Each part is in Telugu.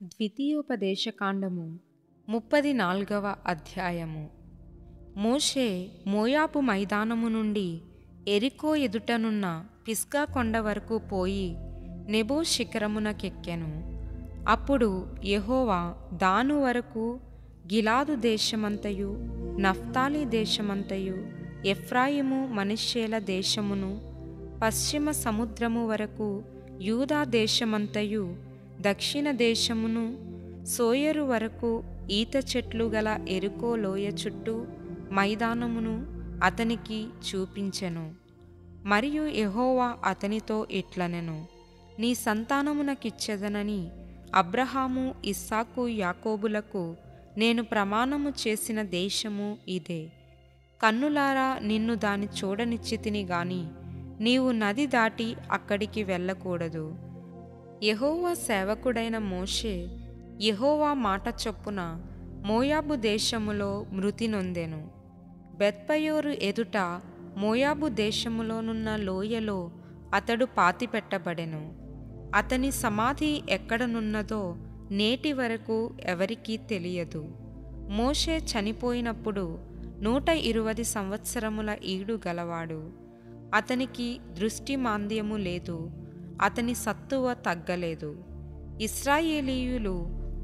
ద్వితీయోపదేశకాండము 34వ అధ్యాయము. మోషే మోయాబు మైదానము నుండి ఎరికో ఎదుటనున్న పిస్గా కొండ వరకు పోయి నెబో శిఖరమునకెక్కెను. అప్పుడు యెహోవా దాను వరకు గిలాదు దేశమంతయు, నఫ్తాలి దేశమంతయు, ఎఫ్రాయిము మనష్షేల దేశమును, పశ్చిమ సముద్రము వరకు యూదా దేశమంతయు, దక్షిణ దేశమును, సోయరు వరకు ఈత చెట్లు గల ఎరికో లోయ చుట్టూ మైదానమును అతనికి చూపించెను. మరియు యెహోవా అతనితో ఇట్లనెను, నీ సంతానమునకిచ్చెదనని అబ్రహాము, ఇస్సాకు, యాకోబులకు నేను ప్రమాణము చేసిన దేశము ఇదే. కన్నులారా నిన్ను దాని చూడనిచ్చితిని గాని నీవు నది దాటి అక్కడికి వెళ్ళకూడదు. యెహోవా సేవకుడైన మోషే యెహోవా మాట చొప్పున మోయాబు దేశములో మృతి నొందెను. బెత్పయోరు ఎదుట మోయాబు దేశములోనున్న లోయలో అతడు పాతిపెట్టబడెను. అతని సమాధి ఎక్కడనున్నదో నేటి వరకు ఎవరికీ తెలియదు. మోషే చనిపోయినప్పుడు 120 సంవత్సరముల ఈడు గలవాడు. అతనికి దృష్టి మాంద్యము లేదు, అతని సత్తువ తగ్గలేదు. ఇశ్రాయేలీయులు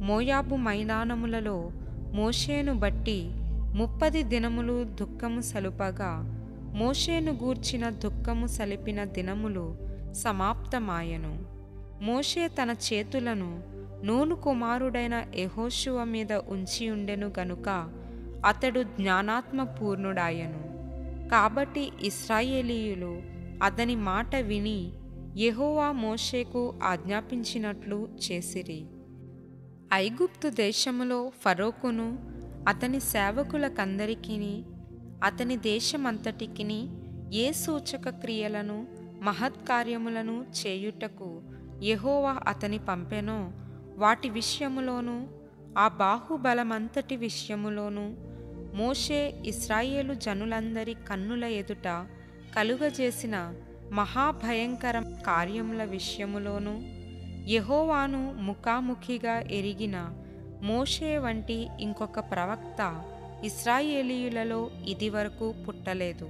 మోయాబు మైదానములలో మోషేను బట్టి 30 దినములు దుఃఖము సలుపగా, మోషేను గూర్చిన దుఃఖము సలిపిన దినములు సమాప్తమాయెను. మోషే తన చేతులను నూను కుమారుడైన యెహోషువ మీద ఉంచియుండెను గనుక అతడు జ్ఞానాత్మ పూర్ణుడాయెను. కాబట్టి ఇశ్రాయేలీయులు అతని మాట విని యెహోవా మోషేకు ఆజ్ఞాపించినట్లు చేసిరి. ఐగుప్తు దేశములో ఫరోకును అతని సేవకులకందరికిని అతని దేశమంతటికిని ఏ సూచక క్రియలను మహత్కార్యములను చేయుటకు యెహోవా అతని పంపెనో వాటి విషయములోను ఆ బాహుబలమంతటి విషయములోను మోషే ఇశ్రాయేలు జనులందరి కన్నుల ఎదుట కలుగజేసిన మహాభయంకర కార్యముల విషయములోను యెహోవాను ముఖాముఖిగా ఎరిగిన మోషే వంటి ఇంకొక ప్రవక్త ఇశ్రాయేలీయులలో ఇదివరకు పుట్టలేదు.